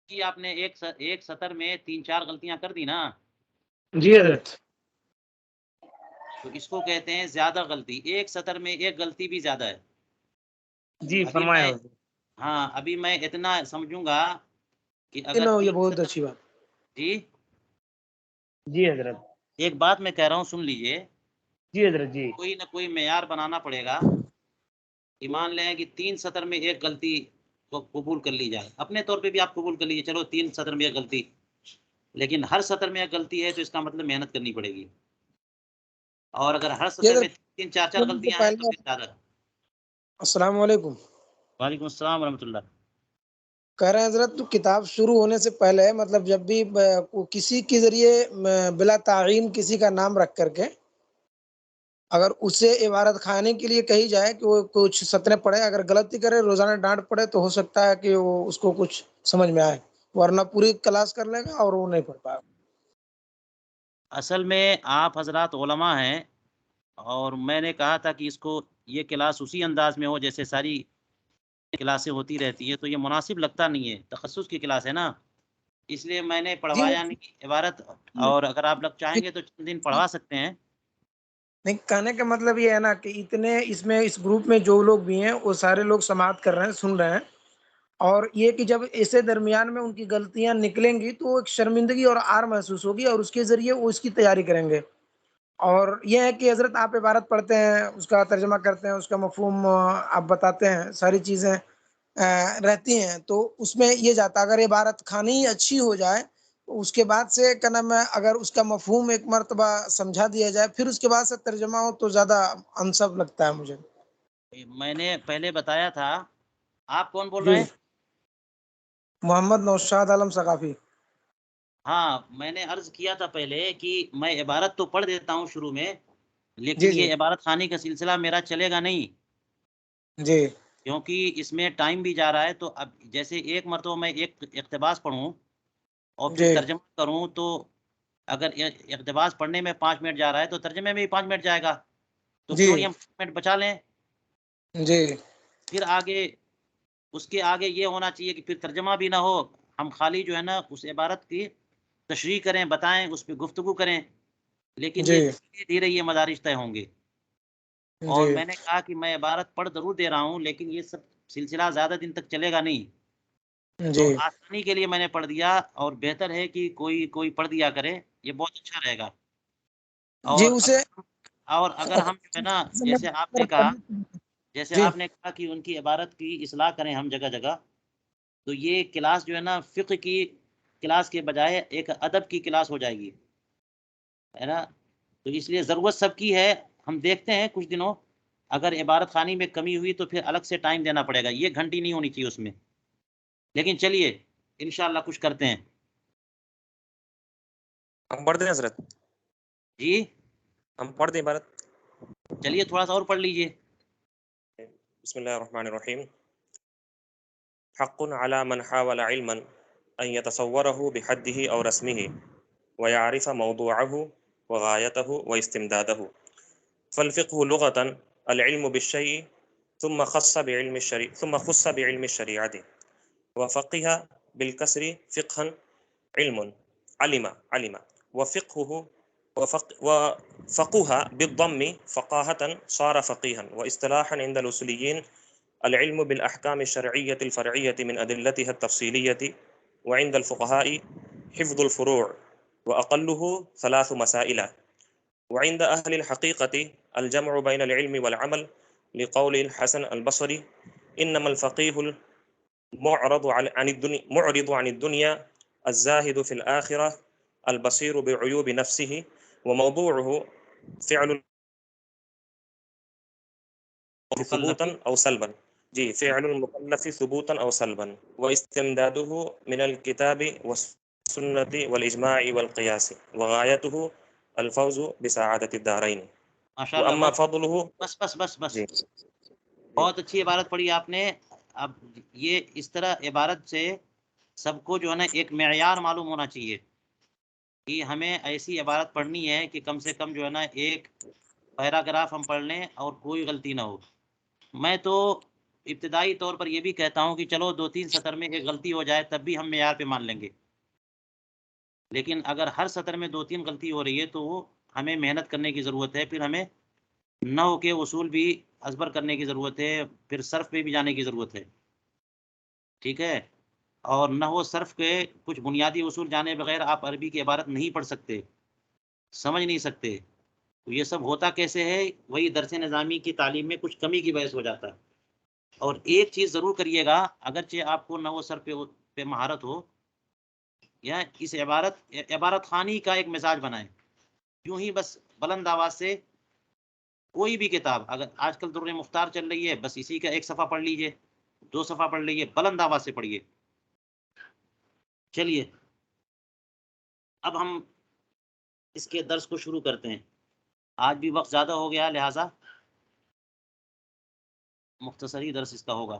کہ آپ نے ایک سطر میں 3-4 غلطیاں کر دی نا. جی حضرت. تو اس کو کہتے ہیں زیادہ غلطی. ایک سطر میں ایک غلطی بھی زیادہ ہے. جی فرمایا. ہاں ابھی میں اتنا سمجھوں گا کہ اگر یہ بہت اچھی بات. جی جی حضرت. ایک بات میں کہہ رہا ہوں سن لیجئے. جی حضرت. جی کوئی نہ کوئی معیار بنانا پڑے گا. ایمان لیں کہ 3 سطر میں ایک غلطی کو قبول کر لی جائے. اپنے طور پہ بھی آپ قبول کر لیجیے چلو 3 سطر میں ایک غلطی, لیکن ہر سطر میں ایک غلطی ہے تو اس کا مطلب محنت کرنی پڑے گی. اور اگر ہر سطر میں 3-4 غلطیاں ہیں تو پھر زیادہ. السلام علیکم. وعلیکم السلام ورحمۃ اللہ. کہہ رہے ہیں حضرت تو کتاب شروع ہونے سے پہلے مطلب جب بھی کسی کے ذریعے بلا تعین کسی کا نام رکھ کر کے اگر اسے عبارت خانے کے لیے کہی جائے کہ وہ کچھ سطریں پڑھے, اگر غلطی کرے روزانہ ڈانٹ پڑے تو ہو سکتا ہے کہ وہ اس کو کچھ سمجھ میں آئے, ورنہ پوری کلاس کر لے گا اور وہ نہیں پڑھ پائے گا. اصل میں آپ حضرات علماء ہیں, اور میں نے کہا تھا کہ اس کو یہ کلاس اسی انداز میں ہو جیسے ساری کلاسیں ہوتی رہتی ہے, تو یہ مناسب لگتا نہیں ہے. تخصص کی کلاس ہے نا, اس لیے میں نے پڑھوایا نہیں عبارت. اور اگر آپ لوگ چاہیں گے تو چند دن پڑھوا سکتے ہیں. نہیں, کہنے کا مطلب یہ ہے نا کہ اتنے اس گروپ میں جو لوگ بھی ہیں وہ سارے لوگ سماعت کر رہے ہیں, سن رہے ہیں, اور یہ کہ جب اسے درمیان میں ان کی غلطیاں نکلیں گی تو ایک شرمندگی اور آر محسوس ہوگی, اور اس کے ذریعے وہ اس کی تیاری کریں گے. اور یہ ہے کہ حضرت آپ عبارت پڑھتے ہیں, اس کا ترجمہ کرتے ہیں, اس کا مفہوم آپ بتاتے ہیں, ساری چیزیں رہتی ہیں, تو اس میں یہ جاتا اگر عبارت خانی اچھی ہو جائے اس کے بعد سے کیا نام ہے, اگر اس کا مفہوم ایک مرتبہ سمجھا دیا جائے پھر اس کے بعد سے ترجمہ ہو تو زیادہ انسب لگتا ہے مجھے. میں نے پہلے بتایا تھا. آپ کون بول رہے جی, ہیں؟ محمد نوشاد عالم ثقافی. ہاں میں نے عرض کیا تھا پہلے کہ میں عبارت تو پڑھ دیتا ہوں شروع میں, لیکن جی جی یہ عبارت خانی کا سلسلہ میرا چلے گا نہیں, جی کیونکہ اس میں ٹائم بھی جا رہا ہے. تو اب جیسے ایک مرتبہ میں ایک اقتباس پڑھوں اور پھر جی ترجمہ کروں, تو اگر اقتباس پڑھنے میں 5 منٹ جا رہا ہے تو ترجمے میں بھی 5 منٹ جائے گا. تو جی کیوں نہیں ہم 5 منٹ بچا لیں. جی پھر آگے اس کے آگے یہ ہونا چاہیے کہ پھر ترجمہ بھی نہ ہو, ہم خالی جو ہے نا اس عبارت کی تشریح کریں, بتائیں, اس پہ گفتگو کریں, لیکن یہ جی دھیرے دھیرے یہ مدارج طے ہوں گے. اور جی میں نے کہا کہ میں عبارت پڑھ ضرور دے رہا ہوں, لیکن یہ سب سلسلہ زیادہ دن تک چلے گا نہیں. تو جی آسانی کے لیے میں نے پڑھ دیا, اور بہتر ہے کہ کوئی پڑھ دیا کرے, یہ بہت اچھا رہے گا. جی اور اسے اگر ہم جو ہے نا جیسے آپ نے کہا کہ ان کی عبارت کی اصلاح کریں ہم جگہ جگہ, تو یہ کلاس جو ہے نا فقہ کی کلاس کے بجائے ایک ادب کی کلاس ہو جائے گی, ہے نا. تو اس لیے ضرورت سب کی ہے. ہم دیکھتے ہیں کچھ دنوں اگر عبارت خانی میں کمی ہوئی تو پھر الگ سے ٹائم دینا پڑے گا, یہ گھنٹی نہیں ہونی چاہیے اس میں. لیکن چلیے انشاءاللہ کچھ کرتے ہیں. ہم پڑھ دیں حضرت؟ جی ہم پڑھ دیں عبارت؟ چلیے تھوڑا سا اور پڑھ لیجئے. بسم اللہ الرحمن الرحیم. حق على من حاول علما ان يتصوره بحده او رسمه ويعرف موضوعه وغايته واستمداده. فالفقه لغة العلم بالشيء ثم خص بعلم الشريعة. وفقه بالكسر فقها علم علم. وفقه وفقه بالضم فقاهة صار فقيها. واصطلاحا عند الأصوليين العلم بالأحكام الشرعية الفرعية من أدلتها التفصيلية. وعند الفقهاء حفظ الفروع وأقله 3 مسائل. وعند أهل الحقيقة الجمع بين العلم والعمل لقول الحسن البصري إنما الفقيه معرض عن الدنيا الزاهد في الآخرة البصير بعيوب نفسه. وموضوعه فعل ثبوتا أو سلبا. فعل المكلف ثبوتا أو سلبا. واستمداده من الكتاب والسنة والإجماع والقياس. وغايته الفوز بسعادة الدارين. ماشاءاللہ. وأما فضله بس بہت اچھی عبارت پڑھی آپ نے. اب یہ اس طرح عبارت سے سب کو جو ہے نا ایک معیار معلوم ہونا چاہیے کہ ہمیں ایسی عبارت پڑھنی ہے کہ کم سے کم جو ہے نا ایک پیراگراف ہم پڑھ لیں اور کوئی غلطی نہ ہو. میں تو ابتدائی طور پر یہ بھی کہتا ہوں کہ چلو 2-3 سطر میں ایک غلطی ہو جائے تب بھی ہم معیار پہ مان لیں گے، لیکن اگر ہر سطر میں 2-3 غلطی ہو رہی ہے تو وہ ہمیں محنت کرنے کی ضرورت ہے، پھر ہمیں نحو کے اصول بھی ازبر کرنے کی ضرورت ہے، پھر صرف پہ بھی جانے کی ضرورت ہے، ٹھیک ہے؟ اور نحو صرف کے کچھ بنیادی اصول جانے بغیر آپ عربی کی عبارت نہیں پڑھ سکتے، سمجھ نہیں سکتے. تو یہ سب ہوتا کیسے ہے؟ وہی درس نظامی کی تعلیم میں کچھ کمی کی باعث ہو جاتا ہے. اور ایک چیز ضرور کریے گا، اگرچہ آپ کو نحو صرف پہ مہارت ہو، یا اس عبارت خوانی کا ایک مزاج بنائیں. یوں ہی بس بلند آواز سے کوئی بھی کتاب، اگر آج کل در مختار چل رہی ہے، بس اسی کا 1 صفحہ پڑھ لیجئے، 2 صفحہ پڑھ لیجئے، بلند آواز سے پڑھیے. چلیے اب ہم اس کے درس کو شروع کرتے ہیں. آج بھی وقت زیادہ ہو گیا، لہٰذا مختصری درس اس کا ہوگا.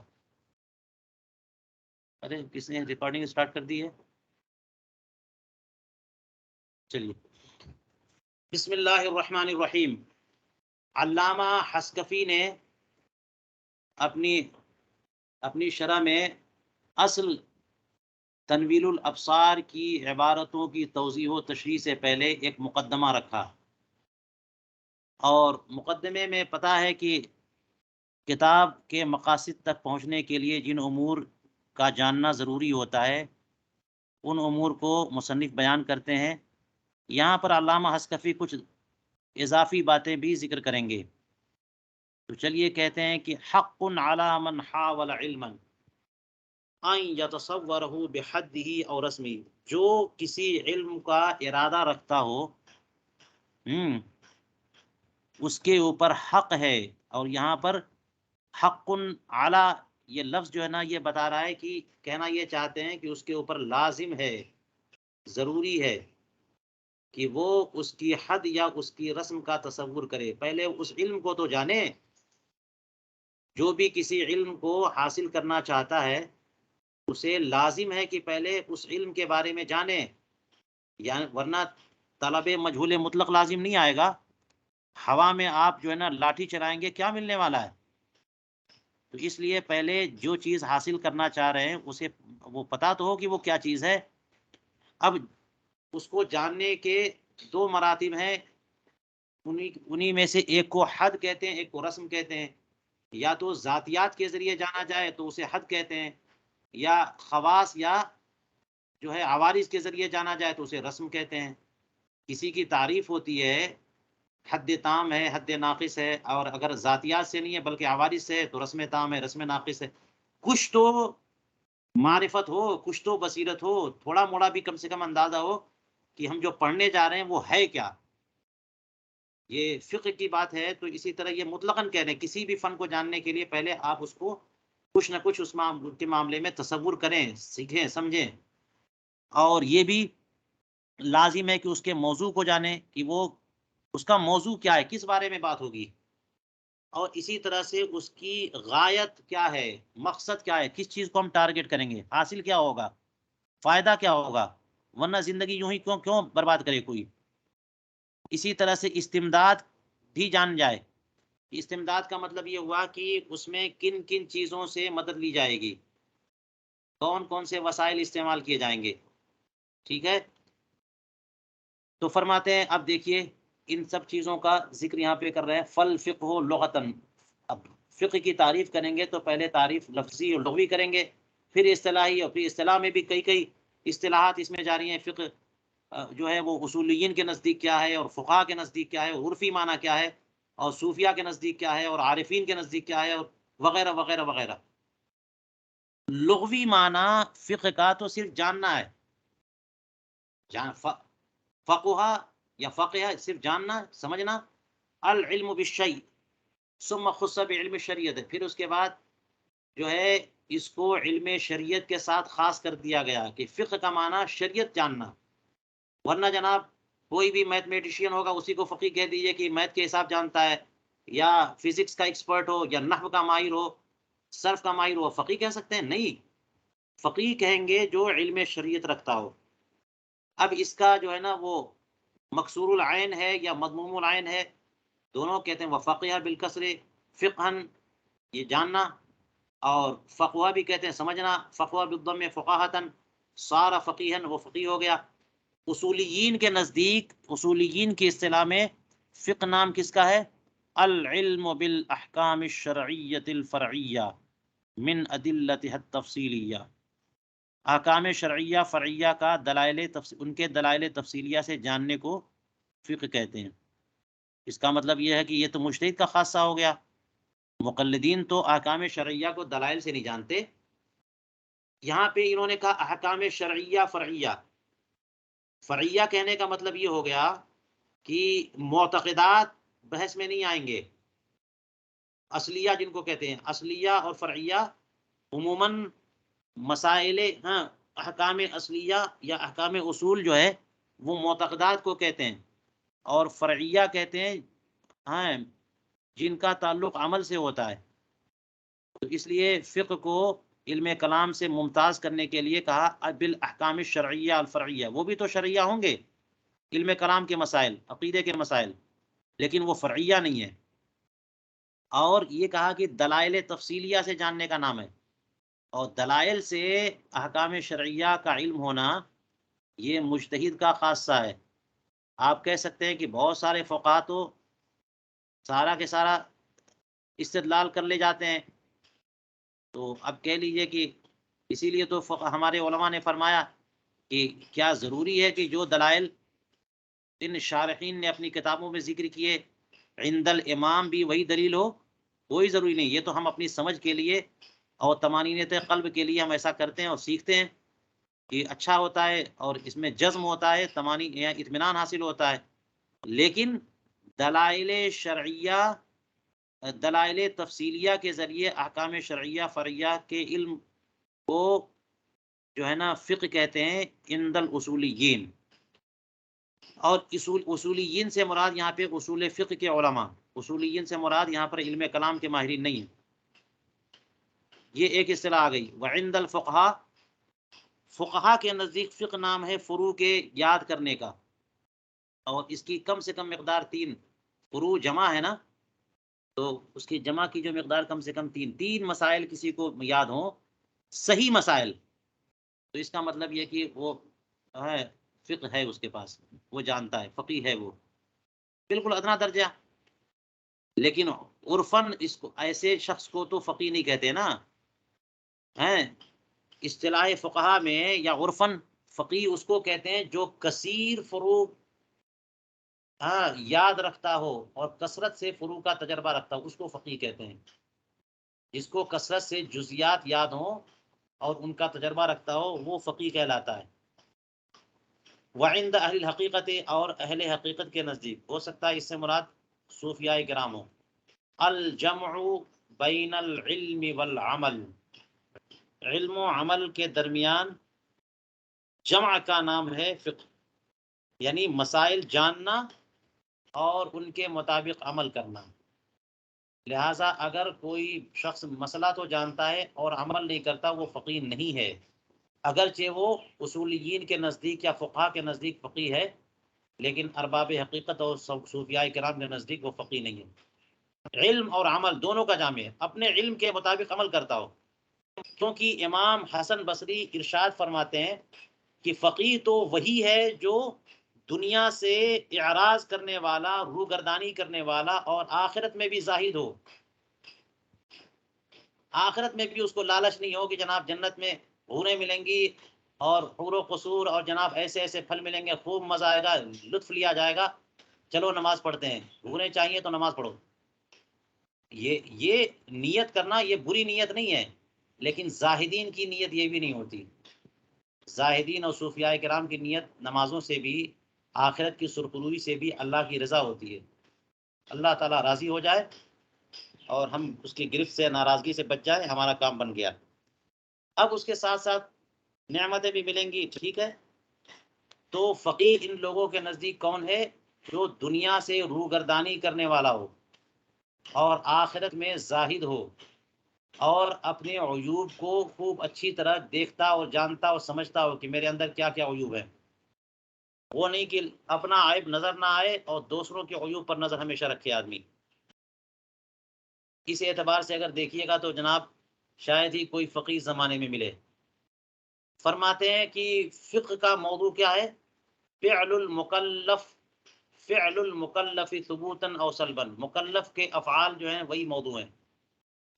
ارے کس نے ریکارڈنگ سٹارٹ کر دی ہے؟ چلیے بسم اللہ الرحمن الرحیم. علامہ حسکفی نے اپنی شرح میں اصل تنویر الابصار کی عبارتوں کی توضیح و تشریح سے پہلے ایک مقدمہ رکھا، اور مقدمے میں پتہ ہے کہ کتاب کے مقاصد تک پہنچنے کے لیے جن امور کا جاننا ضروری ہوتا ہے ان امور کو مصنف بیان کرتے ہیں. یہاں پر علامہ حسکفی کچھ اضافی باتیں بھی ذکر کریں گے. تو چلیے کہتے ہیں کہ حق علی من حاول علما ان یتصورہ بحدہ اور رسمی، جو کسی علم کا ارادہ رکھتا ہو اس کے اوپر حق ہے. اور یہاں پر حق علی یہ لفظ جو ہے نا یہ بتا رہا ہے کہ کہنا یہ چاہتے ہیں کہ اس کے اوپر لازم ہے، ضروری ہے کہ وہ اس کی حد یا اس کی رسم کا تصور کرے. پہلے اس علم کو تو جانے. جو بھی کسی علم کو حاصل کرنا چاہتا ہے اسے لازم ہے کہ پہلے اس علم کے بارے میں جانے، یعنی ورنہ طلب مجہول مطلق لازم نہیں آئے گا. ہوا میں آپ جو ہے نا لاٹھی چلائیں گے، کیا ملنے والا ہے؟ تو اس لیے پہلے جو چیز حاصل کرنا چاہ رہے ہیں اسے وہ پتہ تو ہو کہ وہ کیا چیز ہے. اب اس کو جاننے کے 2 مراتب ہیں، انہی میں سے ایک کو حد کہتے ہیں، ایک کو رسم کہتے ہیں. یا تو ذاتیات کے ذریعے جانا جائے تو اسے حد کہتے ہیں، یا خواص یا جو ہے عوارض کے ذریعے جانا جائے تو اسے رسم کہتے ہیں. کسی کی تعریف ہوتی ہے، حد تام ہے، حد ناقص ہے، اور اگر ذاتیات سے نہیں ہے بلکہ عوارض سے ہے تو رسم تام ہے، رسم ناقص ہے. کچھ تو معرفت ہو، کچھ تو بصیرت ہو، تھوڑا موڑا بھی کم سے کم اندازہ ہو کہ ہم جو پڑھنے جا رہے ہیں وہ ہے کیا. یہ فقہ کی بات ہے. تو اسی طرح یہ مطلقاً کہہ رہے ہیں کسی بھی فن کو جاننے کے لیے پہلے آپ اس کو کچھ نہ کچھ اس کے معاملے میں تصور کریں، سیکھیں، سمجھیں. اور یہ بھی لازم ہے کہ اس کے موضوع کو جانیں کہ وہ اس کا موضوع کیا ہے، کس بارے میں بات ہوگی. اور اسی طرح سے اس کی غایت کیا ہے، مقصد کیا ہے، کس چیز کو ہم ٹارگٹ کریں گے، حاصل کیا ہوگا، فائدہ کیا ہوگا، ورنہ زندگی یوں ہی کیوں برباد کرے کوئی. اسی طرح سے استمداد بھی جان جائے. استمداد کا مطلب یہ ہوا کہ اس میں کن کن چیزوں سے مدد لی جائے گی، کون کون سے وسائل استعمال کیے جائیں گے. ٹھیک ہے، تو فرماتے ہیں اب دیکھیے ان سب چیزوں کا ذکر یہاں پہ کر رہے ہیں. فل فقہ لغتاً، اب فقہ کی تعریف کریں گے تو پہلے تعریف لفظی اور لغوی کریں گے، پھر اصطلاحی، اور پھر اصطلاح میں بھی کئی اصطلاحات اس میں جاری ہیں. فقہ جو ہے وہ اصولیین کے نزدیک کیا ہے، اور فقہاء کے نزدیک کیا ہے، عرفی معنی کیا ہے، اور صوفیہ کے نزدیک کیا ہے، اور عارفین کے نزدیک کیا ہے، اور وغیرہ وغیرہ وغیرہ. لغوی معنی فقہ کا تو صرف جاننا ہے، فقہ یا فقہ صرف جاننا، سمجھنا. العلم بالشیء ثم خص بعلم الشریعت، پھر اس کے بعد جو ہے اس کو علم شریعت کے ساتھ خاص کر دیا گیا کہ فقہ کا معنی شریعت جاننا. ورنہ جناب کوئی بھی میتھمیٹیشین ہوگا اسی کو فقیہ کہہ دیجئے کہ میتھ کے حساب جانتا ہے، یا فزکس کا ایکسپرٹ ہو، یا نحو کا ماہر ہو، صرف کا ماہر ہو، فقیہ کہہ سکتے ہیں؟ نہیں، فقیہ کہیں گے جو علم شریعت رکھتا ہو. اب اس کا جو ہے نا وہ مکسور العین ہے یا مضموم العین ہے، دونوں کہتے ہیں وفقیہ بالکسر، فقہن یہ جاننا، اور فقوہ بھی کہتے ہیں سمجھنا، فقوہ بالضم فقاہتن، صار فقیہن، وہ فقیہ ہو گیا۔ اصولیین کے نزدیک، اصولیین کی اصطلاح میں فقہ نام کس کا ہے؟ العلم بالاحکام الشرعیۃ الفرعیہ من ادلتها التفصیلیہ، احکام شرعیہ فرعیہ کا دلائل ان کے دلائل تفصیلیہ سے جاننے کو فقہ کہتے ہیں۔ اس کا مطلب یہ ہے کہ یہ تو مجتہد کا خاصہ ہو گیا، مقلدین تو احکام شرعیہ کو دلائل سے نہیں جانتے۔ یہاں پہ انہوں نے کہا احکام شرعیہ فرعیہ، فرعیہ کہنے کا مطلب یہ ہو گیا کہ معتقدات بحث میں نہیں آئیں گے، اصلیہ جن کو کہتے ہیں، اصلیہ اور فرعیہ عموماً مسائل احکام اصلیہ یا احکام اصول جو ہے وہ معتقدات کو کہتے ہیں، اور فرعیہ کہتے ہیں جن کا تعلق عمل سے ہوتا ہے۔ تو اس لیے فقہ کو علم کلام سے ممتاز کرنے کے لیے کہا بالاحکام الشرعیہ الفرعیہ، وہ بھی تو شرعیہ ہوں گے، علم کلام کے مسائل، عقیدے کے مسائل، لیکن وہ فرعیہ نہیں ہے۔ اور یہ کہا کہ دلائل تفصیلیہ سے جاننے کا نام ہے، اور دلائل سے احکام شرعیہ کا علم ہونا یہ مجتہد کا خاصہ ہے۔ آپ کہہ سکتے ہیں کہ بہت سارے فقہا تو سارا کے سارا استدلال کر لے جاتے ہیں، تو اب کہہ لیجئے کہ اسی لیے تو ہمارے علماء نے فرمایا کہ کیا ضروری ہے کہ جو دلائل ان شارحین نے اپنی کتابوں میں ذکر کیے عند الامام بھی وہی دلیل ہو؟ کوئی ضروری نہیں، یہ تو ہم اپنی سمجھ کے لیے اور طمانینت قلب کے لیے ہم ایسا کرتے ہیں اور سیکھتے ہیں کہ اچھا ہوتا ہے، اور اس میں جزم ہوتا ہے، اطمینان حاصل ہوتا ہے۔ لیکن دلائل شرعیہ، دلائل تفصیلیہ کے ذریعے احکام شرعیہ فرعیہ کے علم کو جو ہے نا فقہ کہتے ہیں عند الاصولیین۔ اور اصولیین سے مراد یہاں پہ اصول فقہ کے علماء، اصولیین سے مراد یہاں پر علم کلام کے ماہرین نہیں ہیں۔ یہ ایک اصطلاح آ گئی۔ وعند الفقہاء، فقہا کے نزدیک فقہ نام ہے فروع کے یاد کرنے کا، اور اس کی کم سے کم مقدار 3، فروع جمع ہے نا، تو اس کی جمع کی جو مقدار کم سے کم 3 مسائل کسی کو یاد ہوں، صحیح مسائل، تو اس کا مطلب یہ کہ وہ ہے فقہ ہے اس کے پاس، وہ جانتا ہے، فقیہ ہے وہ، بالکل ادنا درجہ۔ لیکن عرفاً اس کو ایسے شخص کو تو فقیہ نہیں کہتے نا، اصطلاح فقہا میں یا عرفاً فقیہ اس کو کہتے ہیں جو کثیر فروع یاد رکھتا ہو اور کثرت سے فروع کا تجربہ رکھتا ہو، اس کو فقیہ کہتے ہیں۔ جس کو کثرت سے جزیات یاد ہوں اور ان کا تجربہ رکھتا ہو وہ فقیہ کہلاتا ہے۔ وعند اہل الحقیقت، اور اہل حقیقت کے نزدیک، ہو سکتا ہے اس سے مراد صوفیاء کرام ہو، الجمع بین العلم والعمل، علم و عمل کے درمیان جمع کا نام ہے فقہ، یعنی مسائل جاننا اور ان کے مطابق عمل کرنا۔ لہٰذا اگر کوئی شخص مسئلہ تو جانتا ہے اور عمل نہیں کرتا، وہ فقیہ نہیں ہے، اگرچہ وہ اصولیین کے نزدیک یا فقہا کے نزدیک فقیہ ہے، لیکن ارباب حقیقت اور صوفیاء کرام کے نزدیک وہ فقیہ نہیں ہے۔ علم اور عمل دونوں کا جامع ہے، اپنے علم کے مطابق عمل کرتا ہو، کیونکہ امام حسن بصری ارشاد فرماتے ہیں کہ فقیہ تو وہی ہے جو دنیا سے اعراض کرنے والا، روگردانی کرنے والا، اور آخرت میں بھی زاہد ہو، آخرت میں بھی اس کو لالچ نہیں ہو کہ جناب جنت میں حوریں ملیں گی اور حور و قصور اور جناب ایسے ایسے پھل ملیں گے، خوب مزہ آئے گا، لطف لیا جائے گا، چلو نماز پڑھتے ہیں، حوریں چاہیے تو نماز پڑھو۔ یہ نیت کرنا یہ بری نیت نہیں ہے، لیکن زاہدین کی نیت یہ بھی نہیں ہوتی۔ زاہدین اور صوفیاء کرام کی نیت نمازوں سے بھی، آخرت کی سرخروئی سے بھی اللہ کی رضا ہوتی ہے، اللہ تعالیٰ راضی ہو جائے اور ہم اس کی گرفت سے، ناراضگی سے بچ جائے، ہمارا کام بن گیا۔ اب اس کے ساتھ ساتھ نعمتیں بھی ملیں گی، ٹھیک ہے۔ تو فقیہ ان لوگوں کے نزدیک کون ہے؟ جو دنیا سے روگردانی کرنے والا ہو اور آخرت میں زاہد ہو اور اپنے عیوب کو خوب اچھی طرح دیکھتا اور جانتا اور سمجھتا ہو کہ میرے اندر کیا کیا عیوب ہیں۔ وہ نہیں کہ اپنا عیب نظر نہ آئے اور دوسروں کے عیوب پر نظر ہمیشہ رکھے آدمی۔ اس اعتبار سے اگر دیکھیے گا تو جناب شاید ہی کوئی فقیر زمانے میں ملے۔ فرماتے ہیں کہ فقہ کا موضوع کیا ہے؟ فعل المکلف ثبوتا او سلبا، مکلف کے افعال جو ہیں وہی موضوع ہیں۔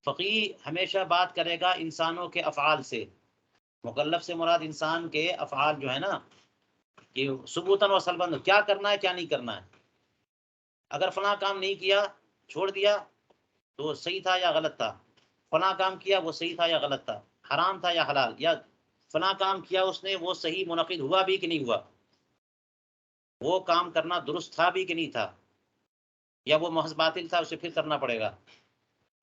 فقیہ ہمیشہ بات کرے گا انسانوں کے افعال سے، مکلف سے مراد انسان کے افعال جو ہے نا، کہ ثبوتا و سلبا کیا کرنا ہے کیا نہیں کرنا ہے۔ اگر فلاں کام نہیں کیا، چھوڑ دیا، تو صحیح تھا یا غلط تھا؟ فلاں کام کیا وہ صحیح تھا یا غلط تھا؟ حرام تھا یا حلال؟ یا فلاں کام کیا اس نے، وہ صحیح منعقد ہوا بھی کہ نہیں ہوا؟ وہ کام کرنا درست تھا بھی کہ نہیں تھا؟ یا وہ محض باطل تھا، اسے پھر کرنا پڑے گا؟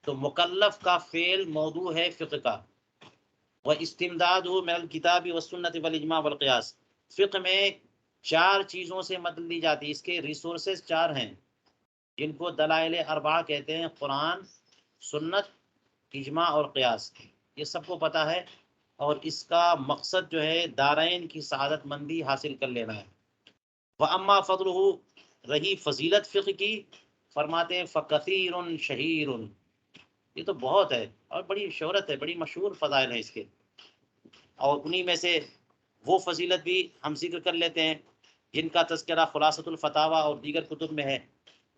تو مکلف کا فعل موضوع ہے فقہ کا۔ وَاِسْتِمْدَادُهُ مِنَ الْكِتَابِ وَالسُّنَّةِ وَالْإِجْمَاعِ وَالْقِيَاسِ، فقہ میں 4 چیزوں سے مدد لی جاتی ہے۔ اس کے ریسورسز 4 ہیں جن کو دلائل اربعہ کہتے ہیں: قرآن، سنت، اجماع اور قیاس۔ یہ سب کو پتہ ہے، اور اس کا مقصد جو ہے دارین کی سعادت مندی حاصل کر لینا ہے۔ وَأَمَّا فَضْلُهُ، رہی فضیلت فقہ کی، فرماتے ہیں فَكَثِيرٌ شَهِيرٌ، یہ تو بہت ہے اور بڑی شہرت ہے، بڑی مشہور فضائل ہیں اس کے۔ اور انہی میں سے وہ فضیلت بھی ہم ذکر کر لیتے ہیں جن کا تذکرہ خلاصۃ الفتاوی اور دیگر کتب میں ہے،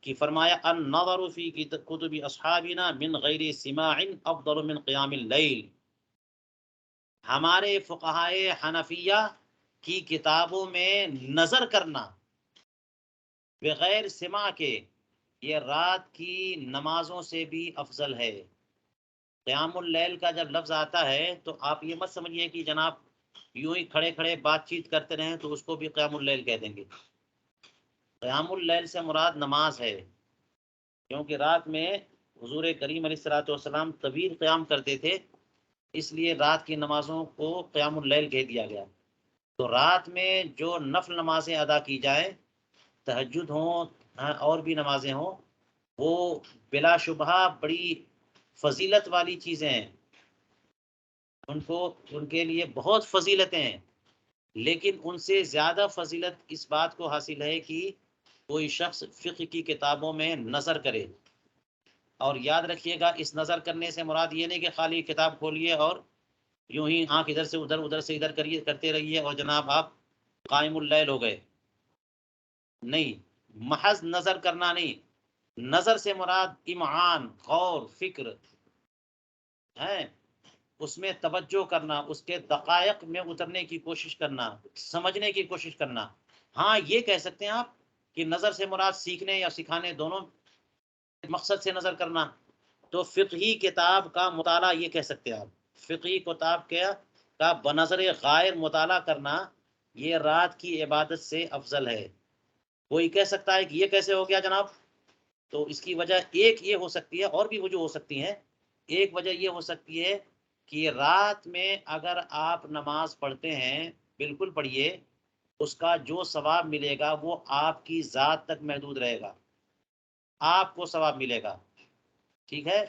کہ فرمایا النظر فی کتب اصحابنا من غیر سماع افضل من قیام اللیل، ہمارے فقہائے حنفیہ کی کتابوں میں نظر کرنا بغیر سماع کے یہ رات کی نمازوں سے بھی افضل ہے۔ قیام اللیل کا جب لفظ آتا ہے تو آپ یہ مت سمجھیے کہ جناب یوں ہی کھڑے کھڑے بات چیت کرتے رہیں تو اس کو بھی قیام اللیل کہہ دیں گے۔ قیام اللیل سے مراد نماز ہے، کیونکہ رات میں حضور کریم علیہ الصلوۃ والسلام طویل قیام کرتے تھے، اس لیے رات کی نمازوں کو قیام اللیل کہہ دیا گیا۔ تو رات میں جو نفل نمازیں ادا کی جائیں، تہجد ہوں اور بھی نمازیں ہوں، وہ بلا شبہ بڑی فضیلت والی چیزیں ہیں، ان کے لیے بہت فضیلتیں ہیں، لیکن ان سے زیادہ فضیلت اس بات کو حاصل ہے کہ کوئی شخص فقہ کی کتابوں میں نظر کرے۔ اور یاد رکھیے گا، اس نظر کرنے سے مراد یہ نہیں کہ خالی کتاب کھولیے اور یوں ہی آنکھ ادھر سے ادھر ادھر سے ادھر کرتے رہیے اور جناب آپ قائم اللیل ہو گئے، نہیں، محض نظر کرنا نہیں، نظر سے مراد امعان، غور، فکر ہے، اس میں توجہ کرنا، اس کے دقائق میں اترنے کی کوشش کرنا، سمجھنے کی کوشش کرنا۔ ہاں یہ کہہ سکتے ہیں آپ کہ نظر سے مراد سیکھنے یا سکھانے دونوں مقصد سے نظر کرنا، تو فقہی کتاب کا مطالعہ یہ کہہ سکتے ہیں آپ، فقہی کتاب کا بنظر غائر مطالعہ کرنا یہ رات کی عبادت سے افضل ہے۔ کوئی کہہ سکتا ہے کہ یہ کیسے ہو گیا جناب؟ تو اس کی وجہ ایک یہ ہو سکتی ہے، اور بھی وجہ ہو سکتی ہیں۔ ایک وجہ یہ ہو سکتی ہے کہ رات میں اگر آپ نماز پڑھتے ہیں، بالکل پڑھیے، اس کا جو ثواب ملے گا وہ آپ کی ذات تک محدود رہے گا، آپ کو ثواب ملے گا، ٹھیک ہے۔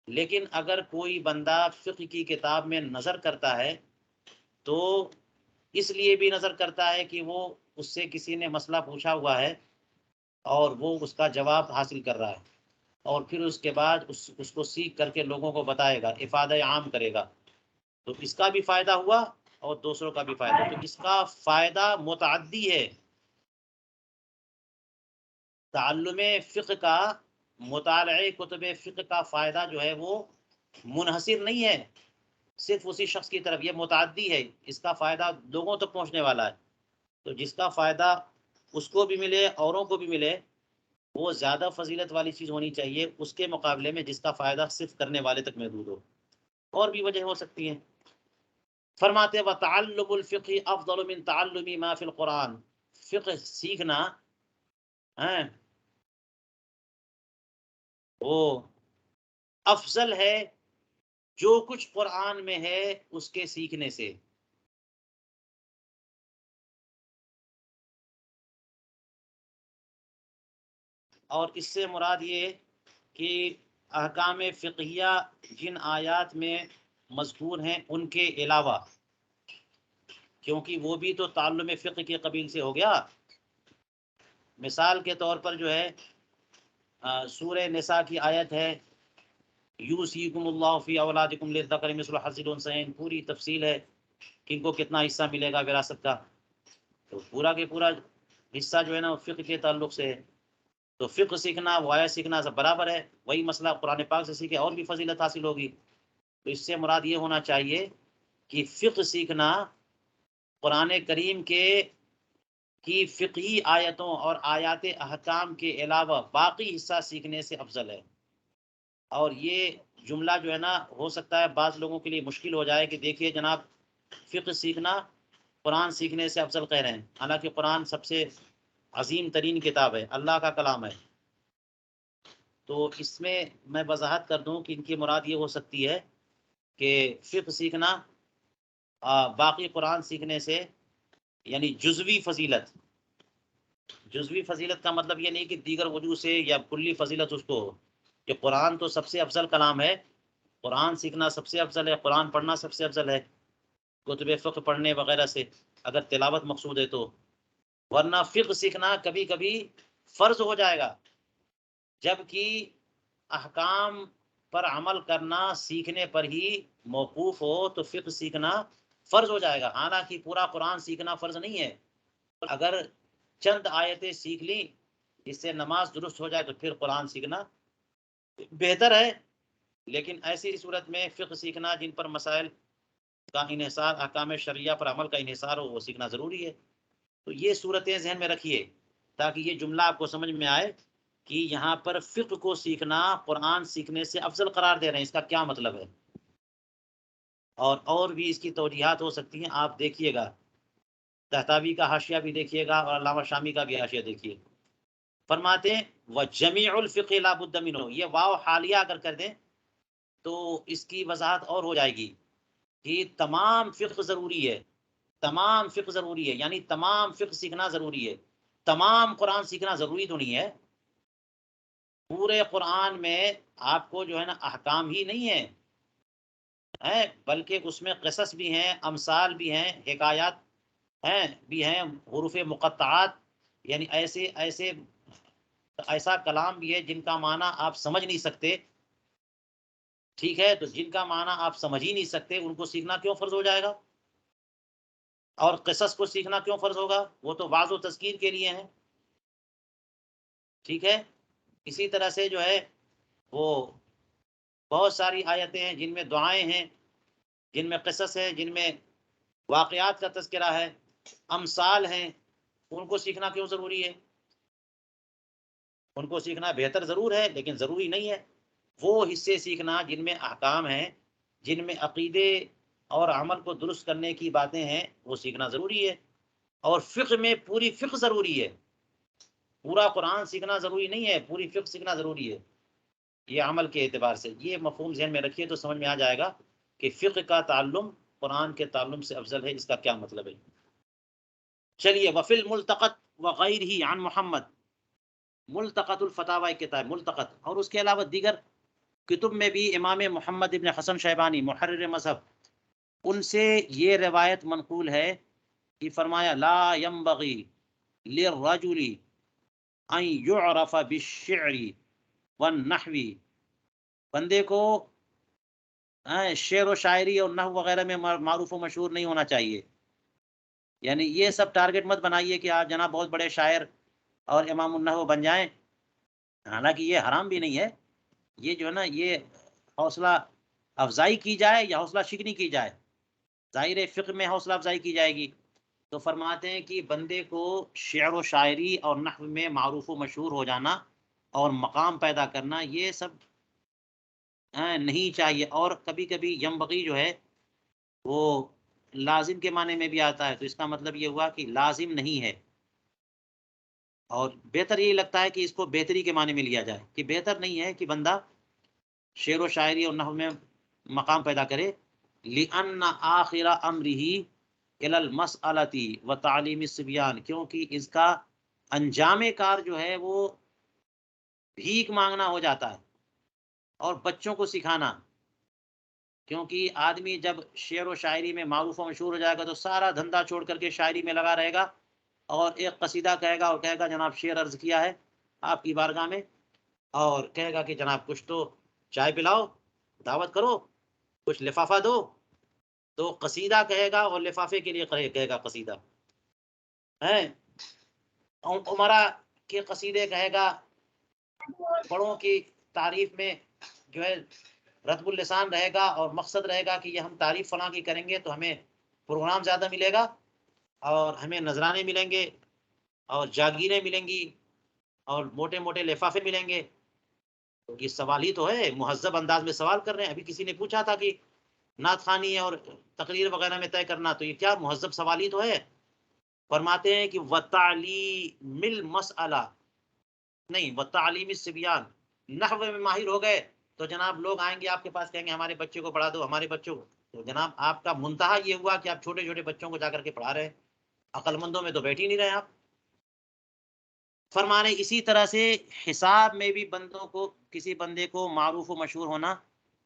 لیکن اگر کوئی بندہ فقہ کی کتاب میں نظر کرتا ہے تو اس لیے بھی نظر کرتا ہے کہ وہ اس سے کسی نے مسئلہ پوچھا ہوا ہے اور وہ اس کا جواب حاصل کر رہا ہے، اور پھر اس کے بعد اس کو سیکھ کر کے لوگوں کو بتائے گا، افادہ عام کرے گا، تو اس کا بھی فائدہ ہوا اور دوسروں کا بھی فائدہ، تو اس کا فائدہ متعدی ہے۔ تعلم فقہ کا، مطالعہ کتب فقہ کا فائدہ جو ہے وہ منحصر نہیں ہے صرف اسی شخص کی طرف، یہ متعدی ہے، اس کا فائدہ لوگوں تک پہنچنے والا ہے۔ تو جس کا فائدہ اس کو بھی ملے اوروں کو بھی ملے، وہ زیادہ فضیلت والی چیز ہونی چاہیے اس کے مقابلے میں جس کا فائدہ صرف کرنے والے تک محدود ہو۔ اور بھی وجہ ہو سکتی ہیں۔ فرماتے وَتَعَلُّمُ الْفِقْهِ أَفْضَلُ مِنْ تَعَلُّمِ مَا فِي الْقُرْآنِ، فقہ سیکھنا وہ افضل ہے جو کچھ قرآن میں ہے اس کے سیکھنے سے۔ اور اس سے مراد یہ کہ احکام فقہیہ جن آیات میں مذکور ہیں ان کے علاوہ، کیونکہ وہ بھی تو تعلم فقہ کے قبیل سے ہو گیا۔ مثال کے طور پر جو ہے سورہ نساء کی آیت ہے یوصیکم اللہ فی اولادکم للذکر مثل حظ الانثیین، پوری تفصیل ہے کہ ان کو کتنا حصہ ملے گا وراثت کا. تو پورا کے پورا حصہ جو ہے نا فقہ کے تعلق سے ہے. تو فقہ سیکھنا وہ آیت سیکھنا سب برابر ہے. وہی مسئلہ قرآن پاک سے سیکھے اور بھی فضیلت حاصل ہوگی. تو اس سے مراد یہ ہونا چاہیے کہ فقہ سیکھنا قرآن کریم کی فقہی آیتوں اور آیات احکام کے علاوہ باقی حصہ سیکھنے سے افضل ہے. اور یہ جملہ جو ہے نا ہو سکتا ہے بعض لوگوں کے لیے مشکل ہو جائے کہ دیکھیے جناب فقہ سیکھنا قرآن سیکھنے سے افضل کہہ رہے ہیں، حالانکہ قرآن سب سے عظیم ترین کتاب ہے، اللہ کا کلام ہے. تو اس میں وضاحت کر دوں کہ ان کی مراد یہ ہو سکتی ہے کہ فقہ سیکھنا باقی قرآن سیکھنے سے یعنی جزوی فضیلت. جزوی فضیلت کا مطلب یہ نہیں کہ دیگر وجوہ سے یا کلی فضیلت اس کو ہو، کہ قرآن تو سب سے افضل کلام ہے، قرآن سیکھنا سب سے افضل ہے، قرآن پڑھنا سب سے افضل ہے کتب فقہ پڑھنے وغیرہ سے اگر تلاوت مقصود ہے تو. ورنہ فقہ سیکھنا کبھی کبھی فرض ہو جائے گا، جبکہ احکام پر عمل کرنا سیکھنے پر ہی موقوف ہو تو فقہ سیکھنا فرض ہو جائے گا. حالانکہ پورا قرآن سیکھنا فرض نہیں ہے. اگر چند آیتیں سیکھ لی جس سے نماز درست ہو جائے تو پھر قرآن سیکھنا بہتر ہے. لیکن ایسی صورت میں فقہ سیکھنا جن پر مسائل کا انحصار احکام شرعیہ پر عمل کا انحصار ہو وہ سیکھنا ضروری ہے. تو یہ صورتیں ذہن میں رکھیے تاکہ یہ جملہ آپ کو سمجھ میں آئے کہ یہاں پر فقہ کو سیکھنا قرآن سیکھنے سے افضل قرار دے رہے ہیں، اس کا کیا مطلب ہے. اور بھی اس کی توجیحات ہو سکتی ہیں، آپ دیکھیے گا. طحطاوی کا حاشیہ بھی دیکھیے گا اور علامہ شامی کا بھی حاشیہ دیکھیے. فرماتے ہیں وَجَمِيعُ الْفِقْهِ لَا بُدَّ مِنْهُ، یہ واو حالیہ اگر کر دیں تو اس کی وضاحت اور ہو جائے گی کہ تمام فقہ ضروری ہے. تمام فقہ ضروری ہے یعنی تمام فقہ سیکھنا ضروری ہے. تمام قرآن سیکھنا ضروری تو نہیں ہے. پورے قرآن میں آپ کو جو ہے نا احکام ہی نہیں ہے، بلکہ اس میں قصص بھی ہیں، امثال بھی ہیں، حکایات ہیں بھی ہیں، حروف مقطعات یعنی ایسا کلام بھی ہے جن کا معنی آپ سمجھ نہیں سکتے. ٹھیک ہے، تو جن کا معنی آپ سمجھ ہی نہیں سکتے ان کو سیکھنا کیوں فرض ہو جائے گا؟ اور قصص کو سیکھنا کیوں فرض ہوگا؟ وہ تو واعظ و تذکیر کے لیے ہیں. ٹھیک ہے، اسی طرح سے جو ہے وہ بہت ساری آیتیں ہیں جن میں دعائیں ہیں، جن میں قصص ہیں، جن میں واقعات کا تذکرہ ہے، امثال ہیں. ان کو سیکھنا کیوں ضروری ہے؟ ان کو سیکھنا بہتر ضرور ہے لیکن ضروری نہیں ہے. وہ حصے سیکھنا جن میں احکام ہیں، جن میں عقیدے اور عمل کو درست کرنے کی باتیں ہیں، وہ سیکھنا ضروری ہے. اور فقہ میں پوری فقہ ضروری ہے. پورا قرآن سیکھنا ضروری نہیں ہے، پوری فقہ سیکھنا ضروری ہے. یہ عمل کے اعتبار سے یہ مفہوم ذہن میں رکھیے تو سمجھ میں آ جائے گا کہ فقہ کا تعلم قرآن کے تعلم سے افضل ہے. اس کا کیا مطلب ہے؟ چلیے وفی الملتقط وغیرہ عن محمد، ملتقط الفتاوی کتاب ملتقط، اور اس کے علاوہ دیگر کتب میں بھی امام محمد ابن حسن شیبانی محرر مذہب ان سے یہ روایت منقول ہے کہ فرمایا لا ينبغي للرجل ان يعرف بالشعر والنحو، بندے کو شعر و شاعری اور نحو وغیرہ میں معروف و مشہور نہیں ہونا چاہیے. یعنی یہ سب ٹارگٹ مت بنائیے کہ آپ جناب بہت بڑے شاعر اور امام النحو بن جائیں. حالانکہ یہ حرام بھی نہیں ہے، یہ جو ہے نا یہ حوصلہ افزائی کی جائے یا حوصلہ شکنی کی جائے. ظاہر فقہ میں حوصلہ افزائی کی جائے گی. تو فرماتے ہیں کہ بندے کو شعر و شاعری اور نحو میں معروف و مشہور ہو جانا اور مقام پیدا کرنا یہ سب نہیں چاہیے. اور کبھی کبھی ینبغی جو ہے وہ لازم کے معنی میں بھی آتا ہے، تو اس کا مطلب یہ ہوا کہ لازم نہیں ہے. اور بہتر یہ لگتا ہے کہ اس کو بہتری کے معنی میں لیا جائے کہ بہتر نہیں ہے کہ بندہ شعر و شاعری اور نحو میں مقام پیدا کرے. لأن آخر امرہ الی المسألۃ وتعلیم الصبیان، کیونکہ اس کا انجام کار جو ہے وہ بھیک مانگنا ہو جاتا ہے اور بچوں کو سکھانا. کیونکہ آدمی جب شعر و شاعری میں معروف و مشہور ہو جائے گا تو سارا دھندا چھوڑ کر کے شاعری میں لگا رہے گا اور ایک قصیدہ کہے گا اور کہے گا جناب شعر عرض کیا ہے آپ کی بارگاہ میں، اور کہے گا کہ جناب کچھ تو چائے پلاؤ دعوت کرو، کچھ لفافہ دو، تو قصیدہ کہے گا اور لفافے کے لیے کہے گا قصیدہ ہے، عمرہ کے قصیدے کہے گا، بڑوں کی تعریف میں جو ہے رتب اللسان رہے گا، اور مقصد رہے گا کہ یہ ہم تعریف فلاں کی کریں گے تو ہمیں پروگرام زیادہ ملے گا، اور ہمیں نذرانے ملیں گے، اور جاگیریں ملیں گی، اور موٹے موٹے لفافے ملیں گے. تو یہ سوال ہی تو ہے، مہذب انداز میں سوال کر رہے ہیں. ابھی کسی نے پوچھا تھا کہ نعت خوانی اور تقریر وغیرہ میں طے کرنا، تو یہ کیا مہذب سوال ہی تو ہے. فرماتے ہیں کہ وَتَعْلِيمِ الْمَسْأَلَةِ، نہیں وَتَعْلِيمِ الصِّبْيَانِ، نحو میں ماہر ہو گئے تو جناب لوگ آئیں گے آپ کے پاس، کہیں گے ہمارے بچے کو پڑھا دو، ہمارے بچوں کو. تو جناب آپ کا منتہا یہ ہوا کہ آپ چھوٹے چھوٹے بچوں کو جا کر کے پڑھا رہے ہیں، عقل مندوں میں تو بیٹھ ہی نہیں رہے آپ. فرمانے اسی طرح سے حساب میں بھی بندوں کو، کسی بندے کو معروف و مشہور ہونا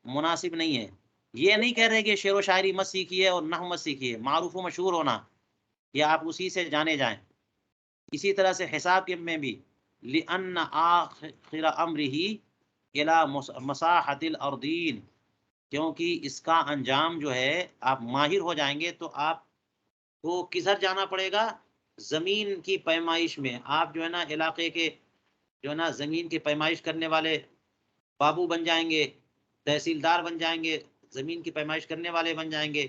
مناسب نہیں ہے. یہ نہیں کہہ رہے کہ شعر و شاعری مت سیکھیے اور نحو مت سیکھیے، معروف و مشہور ہونا یا آپ اسی سے جانے جائیں. اسی طرح سے حساب کے میں بھی لِأَنَّ آخِرَ أَمْرِهِ إِلَى مَصَاحَةِ الْأَرْضِينَ، کیونکہ اس کا انجام جو ہے، آپ ماہر ہو جائیں گے تو آپ کو کدھر جانا پڑے گا؟ زمین کی پیمائش میں. آپ جو ہے نا علاقے کے جو ہے نا زمین کی پیمائش کرنے والے بابو بن جائیں گے، تحصیلدار بن جائیں گے، زمین کی پیمائش کرنے والے بن جائیں گے،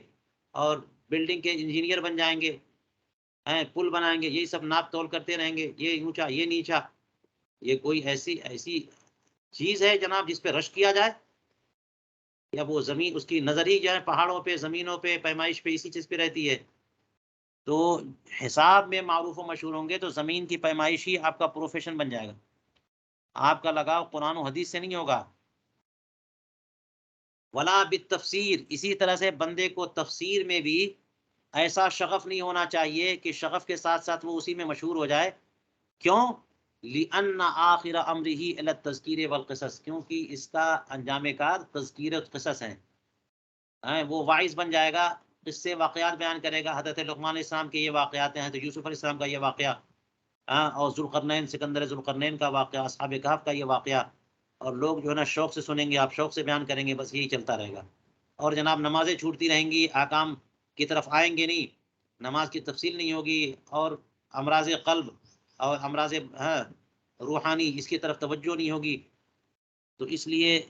اور بلڈنگ کے انجینئر بن جائیں گے، پل بنائیں گے، یہی سب ناپ تول کرتے رہیں گے، یہ اونچا یہ نیچا. یہ کوئی ایسی چیز ہے جناب جس پہ رشک کیا جائے؟ یا وہ زمین اس کی نظر ہی جو ہے پہاڑوں پہ، زمینوں پہ، پیمائش پہ، اسی چیز پہ رہتی ہے. تو حساب میں معروف و مشہور ہوں گے تو زمین کی پیمائش ہی آپ کا پروفیشن بن جائے گا. آپ کا لگاؤ قرآن و حدیث سے نہیں ہوگا. ولا بالتفسیر، اسی طرح سے بندے کو تفسیر میں بھی ایسا شغف نہیں ہونا چاہیے کہ شغف کے ساتھ ساتھ وہ اسی میں مشہور ہو جائے. کیوں؟ لِأَنَّ آخِرَ أَمْرِهِ إِلَى التَّذْكِيرِ وَالْقِصَصِ، کیونکہ اس کا انجام کار تذکیر قصص ہیں. وہ واعظ بن جائے گا، اس سے واقعات بیان کرے گا. حضرت لقمان علیہ السلام کے یہ واقعات ہیں، حضرت یوسف علیہ السلام کا یہ واقعہ، اور ذوالقرنین، سکندر ذوالقرنین کا واقعہ، اصحاب کہف کا یہ واقعہ. اور لوگ جو ہے نا شوق سے سنیں گے، آپ شوق سے بیان کریں گے، بس یہی چلتا رہے گا. اور جناب نمازیں چھوٹتی رہیں گی، احکام کی طرف آئیں گے نہیں، نماز کی تفصیل نہیں ہوگی، اور امراض قلب اور امراض روحانی اس کی طرف توجہ نہیں ہوگی. تو اس لیے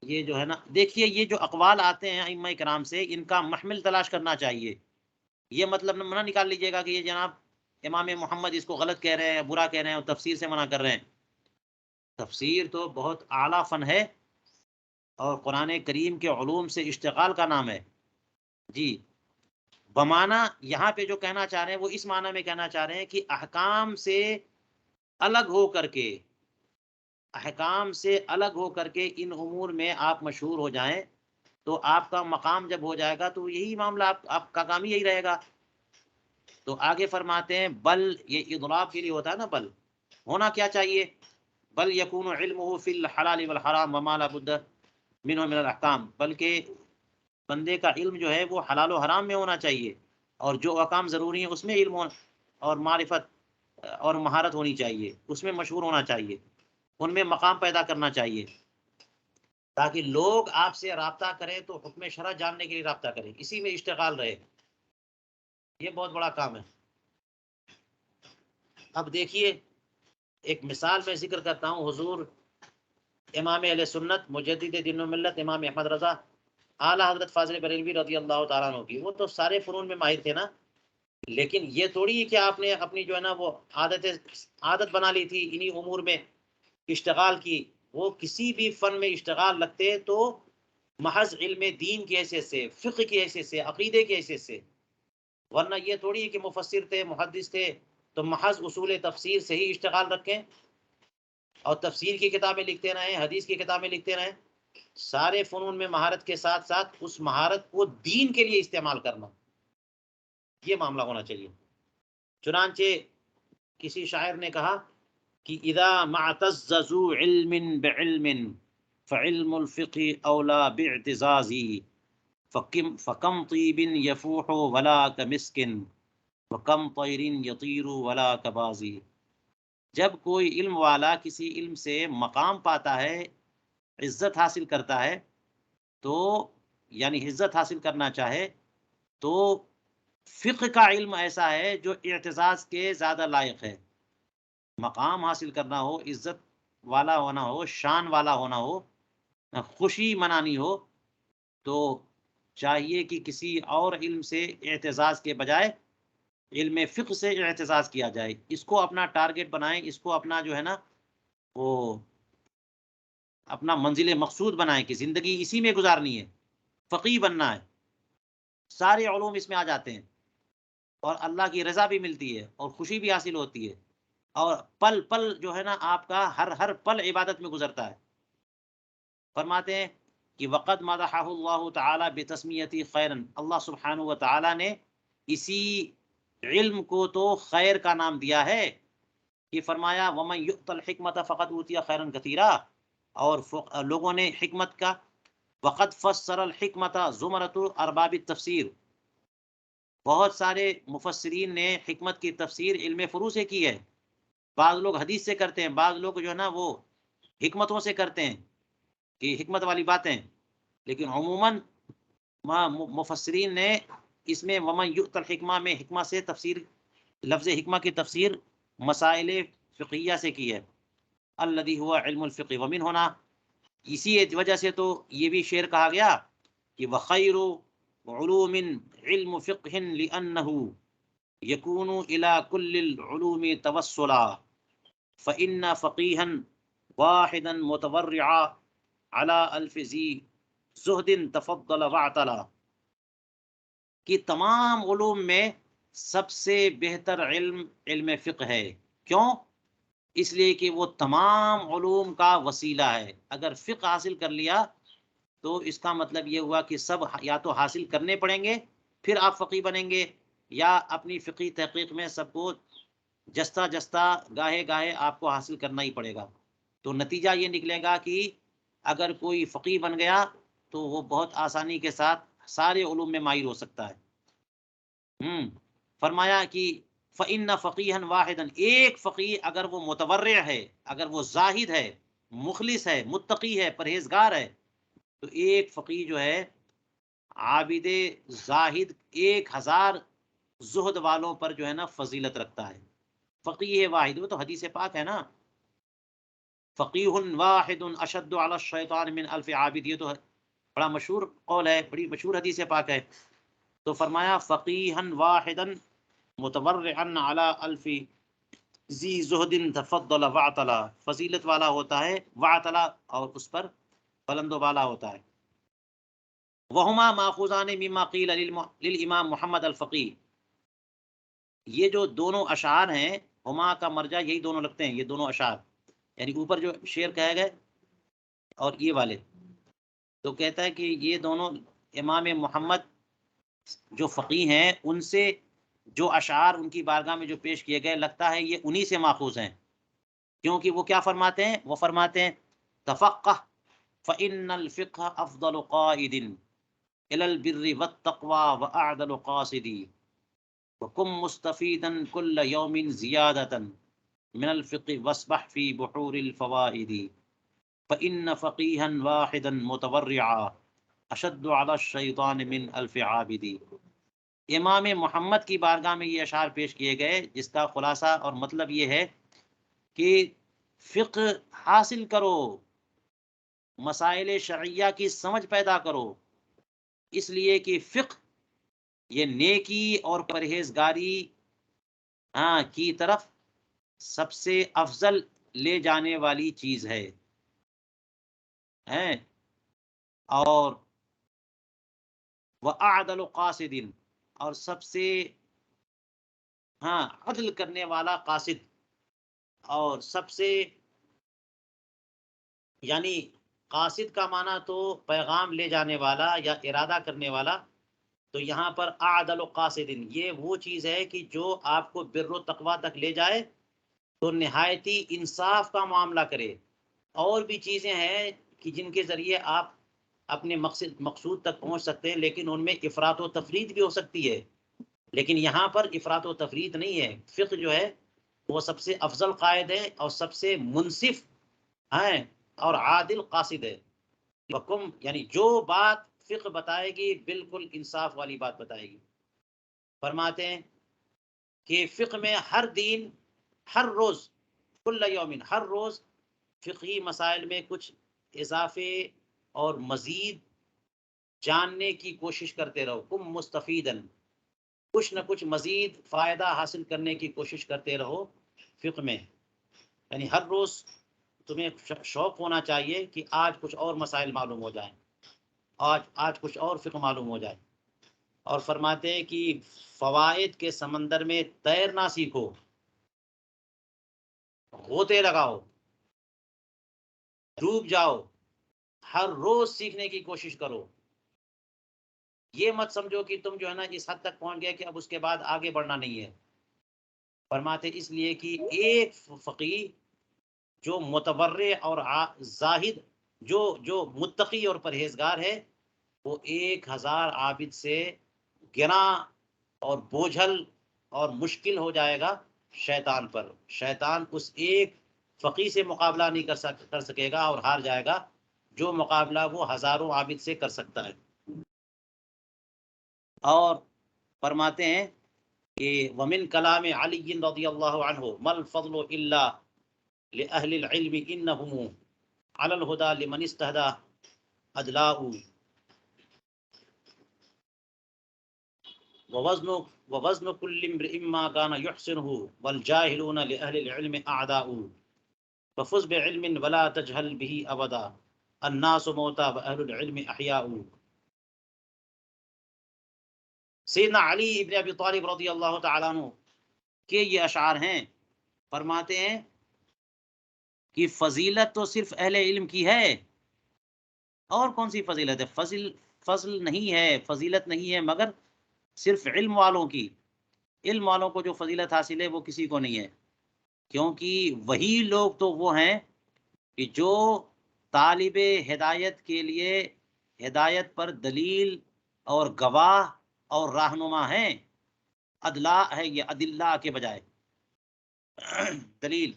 یہ جو ہے نا، دیکھیے یہ جو اقوال آتے ہیں ائمہ کرام سے، ان کا محمل تلاش کرنا چاہیے. یہ مطلب نہ نکال لیجیے گا کہ یہ جناب امام محمد اس کو غلط کہہ رہے ہیں، برا کہہ رہے ہیں اور تفسیر سے منع کر رہے ہیں. تفسیر تو بہت اعلیٰ فن ہے، اور قرآن کریم کے علوم سے اشتغال کا نام ہے. جی، بمعنی یہاں پہ جو کہنا چاہ رہے ہیں وہ اس معنی میں کہنا چاہ رہے ہیں کہ احکام سے الگ ہو کر کے، احکام سے الگ ہو کر کے ان امور میں آپ مشہور ہو جائیں تو آپ کا مقام جب ہو جائے گا تو یہی معاملہ آپ کا کام یہی رہے گا. تو آگے فرماتے ہیں بل، یہ اضراب کے لیے ہوتا ہے نا، بل ہونا کیا چاہیے؟ بل یکون علمہ فی الحلال والحرام وما لا بد منہ من الاحکام، بلکہ بندے کا علم جو ہے وہ حلال و حرام میں ہونا چاہیے، اور جو احکام ضروری ہیں اس میں علم اور معرفت اور مہارت ہونی چاہیے، اس میں مشہور ہونا چاہیے، ان میں مقام پیدا کرنا چاہیے، تاکہ لوگ آپ سے رابطہ کریں تو حکم شرع جاننے کے لیے رابطہ کریں، اسی میں اشتغال رہے. یہ بہت بڑا کام ہے. اب دیکھیے ایک مثال میں ذکر کرتا ہوں. حضور امام اہل سنت مجدد دین و ملت امام احمد رضا اعلیٰ حضرت فاضل بریلوی رضی اللہ تعالیٰ عنہ کی، وہ تو سارے فنون میں ماہر تھے نا، لیکن یہ تھوڑی ہے کہ آپ نے اپنی جو ہے نا وہ عادت بنا لی تھی انہی امور میں اشتغال کی. وہ کسی بھی فن میں اشتغال لگتے تو محض علم دین کی حیثیت سے، فقہ کی حیثیت سے، عقیدے کی حیثیت سے، ورنہ یہ تھوڑی ہے کہ مفسر تھے، محدث تھے تو محض اصول تفسیر سے ہی اشتغال رکھیں اور تفسیر کی کتابیں لکھتے رہیں، حدیث کی کتابیں لکھتے رہیں. سارے فنون میں مہارت کے ساتھ ساتھ اس مہارت کو دین کے لیے استعمال کرنا، یہ معاملہ ہونا چاہیے. چنانچہ کسی شاعر نے کہا کہ اذا معتز ذو علم بعلم فعلم الفقہ اولا باعتزازی فکم طیب یفوح ولا کمسک وکم طیر یطیر ولا کبازی. جب کوئی علم والا کسی علم سے مقام پاتا ہے، عزت حاصل کرتا ہے، تو یعنی عزت حاصل کرنا چاہے تو فقہ کا علم ایسا ہے جو اعتزاز کے زیادہ لائق ہے. مقام حاصل کرنا ہو، عزت والا ہونا ہو، شان والا ہونا ہو، خوشی منانی ہو، تو چاہیے کہ کسی اور علم سے اعتزاز کے بجائے علم فقہ سے اعتزاز کیا جائے. اس کو اپنا ٹارگٹ بنائیں، اس کو اپنا جو ہے نا وہ اپنا منزل مقصود بنائیں کہ زندگی اسی میں گزارنی ہے، فقیہ بننا ہے. سارے علوم اس میں آ جاتے ہیں اور اللہ کی رضا بھی ملتی ہے اور خوشی بھی حاصل ہوتی ہے، اور پل پل جو ہے نا آپ کا ہر پل عبادت میں گزرتا ہے. فرماتے ہیں کہ وقد مدحہ اللہ تعالی بتسمیتی خیرن، اللہ سبحانہ و تعالی نے اسی علم کو تو خیر کا نام دیا ہے کہ فرمایا ومن یؤت الحکمت فقد اوتی خیرا کثیرا، اور لوگوں نے حکمت کا، وقد فسر الحکمت زمرۃ ارباب التفسیر، بہت سارے مفسرین نے حکمت کی تفسیر علم فروع سے کی ہے. بعض لوگ حدیث سے کرتے ہیں، بعض لوگ جو ہے نا وہ حکمتوں سے کرتے ہیں کہ حکمت والی باتیں، لیکن عموماً مفسرین نے اس میں ومن یؤت الحکمہ میں حکمہ سے تفسیر، لفظ حکمہ کی تفسیر مسائل فقہیہ سے کی ہے، الذی ہوا علم الفقہ ومن ہونا. اسی وجہ سے تو یہ بھی شعر کہا گیا کہ وخیر علوم علم فقہ لأنہ یکون الی کل العلوم توسلا فإن فقیہا واحدا متورعا علی الف ذی زہد تفضل واعتلا، کہ تمام علوم میں سب سے بہتر علم علم فقہ ہے. کیوں؟ اس لیے کہ وہ تمام علوم کا وسیلہ ہے. اگر فقہ حاصل کر لیا تو اس کا مطلب یہ ہوا کہ سب یا تو حاصل کرنے پڑیں گے پھر آپ فقیہ بنیں گے، یا اپنی فقہی تحقیق میں سب کو جستا جستا گاہے گاہے آپ کو حاصل کرنا ہی پڑے گا. تو نتیجہ یہ نکلے گا کہ اگر کوئی فقیہ بن گیا تو وہ بہت آسانی کے ساتھ سارے علوم میں ماہر ہو سکتا ہے. فرمایا کہ فَإِنَّ فَقِيهًا وَاحِدًا، ایک فقیہ اگر وہ متورع ہے، اگر وہ زاہد ہے، مخلص ہے، متقی ہے، پرہیزگار ہے، تو ایک فقیہ جو ہے عابد زاہد 1000 زہد والوں پر جو ہے نا فضیلت رکھتا ہے. فقیہ واحد، وہ تو حدیث پاک ہے نا، فقیہ واحد اشد علی الشیطان من الف عابد، یہ تو بڑا مشہور قول ہے، بڑی مشہور حدیث پاک ہے. تو فرمایا فقیہا واحدا متورعا علی الف ذی زہد تفضل واعتلا، فضیلت والا ہوتا ہے، واعتلا اور اس پر بلند و بالا ہوتا ہے. وہما ماخوذان مما قیل للامام محمد الفقی، یہ جو دونوں اشعار ہیں ہما کا مرجع یہی دونوں لگتے ہیں، یہ دونوں اشعار، یعنی اوپر جو شعر کہے گئے اور یہ والے، تو کہتا ہے کہ یہ دونوں امام محمد جو فقیہ ہیں ان سے جو اشعار ان کی بارگاہ میں جو پیش کیے گئے لگتا ہے یہ انہی سے ماخوذ ہیں. کیونکہ وہ کیا فرماتے ہیں؟ وہ فرماتے ہیں تفقہ فإن الفقہ افضل قائد إلى البر والتقوى وأعدل قاصدی وكن مستفيدا كل يوم زيادة من الفقه واسبح في بحور الفوائد فإن فقيها واحدا متورعا اشد على الشیطان من الف عابدی. امام محمد کی بارگاہ میں یہ اشعار پیش کیے گئے جس کا خلاصہ اور مطلب یہ ہے کہ فقہ حاصل کرو، مسائل شرعیہ کی سمجھ پیدا کرو، اس لیے کہ فقہ یہ نیکی اور پرہیزگاری کی طرف سب سے افضل لے جانے والی چیز ہے. اور وَأَعْدَلُ قَاصِدٍ، اور سب سے عدل کرنے والا قاصد، اور سب سے یعنی قاصد کا معنی تو پیغام لے جانے والا یا ارادہ کرنے والا، تو یہاں پر اعدل قاصدن یہ وہ چیز ہے کہ جو آپ کو بر و تقوی تک لے جائے، تو نہایتی انصاف کا معاملہ کرے. اور بھی چیزیں ہیں کہ جن کے ذریعے آپ اپنے مقصود تک پہنچ سکتے ہیں، لیکن ان میں افراط و تفریط بھی ہو سکتی ہے، لیکن یہاں پر افراط و تفریط نہیں ہے. فقہ جو ہے وہ سب سے افضل قائد ہے اور سب سے منصف ہے اور عادل قاصد ہے. وکم یعنی جو بات فقہ بتائے گی بالکل انصاف والی بات بتائے گی. فرماتے ہیں کہ فقہ میں ہر دن ہر روز کل یومن ہر روز فقہی مسائل میں کچھ اضافے اور مزید جاننے کی کوشش کرتے رہو. کم مستفیدن کچھ نہ کچھ مزید فائدہ حاصل کرنے کی کوشش کرتے رہو فقہ میں. یعنی ہر روز تمہیں شوق ہونا چاہیے کہ آج کچھ اور مسائل معلوم ہو جائیں، آج کچھ اور فقہ معلوم ہو جائے. اور فرماتے ہیں کہ فوائد کے سمندر میں تیرنا سیکھو، غوطے لگاؤ، ڈوب جاؤ، ہر روز سیکھنے کی کوشش کرو. یہ مت سمجھو کہ تم جو ہے نا اس حد تک پہنچ گئے کہ اب اس کے بعد آگے بڑھنا نہیں ہے. فرماتے اس لیے کہ ایک فقیہ جو متورع اور زاہد جو متقی اور پرہیزگار ہے وہ 1000 عابد سے گراں اور بوجھل اور مشکل ہو جائے گا شیطان پر. شیطان اس ایک فقیہ سے مقابلہ نہیں کر سکے گا اور ہار جائے گا جو مقابلہ وہ ہزاروں عابد سے کر سکتا ہے. اور فرماتے ہیں کہ ومن کلام علی رضی اللہ عنہ مل فضل الا لأهل العلم انهم على الهدى لمن استهدى ادلاء ووزن كل امرئ ما كان يحسنه والجاهلون لأهل العلم اعداء ففز بعلم ولا تجهل به ابدا الناس موتى واهل العلم احياء. سیدنا علی ابن ابی طالب رضی اللہ تعالیٰ عنہ کے یہ اشعار ہیں. فرماتے ہیں کہ فضیلت تو صرف اہل علم کی ہے. اور کون سی فضیلت ہے؟ فضل نہیں ہے، فضیلت نہیں ہے مگر صرف علم والوں کی. علم والوں کو جو فضیلت حاصل ہے وہ کسی کو نہیں ہے، کیونکہ وہی لوگ تو وہ ہیں کہ جو طالب ہدایت کے لیے ہدایت پر دلیل اور گواہ اور رہنما ہیں. ادلا ہے یہ ادلہ کے بجائے دلیل.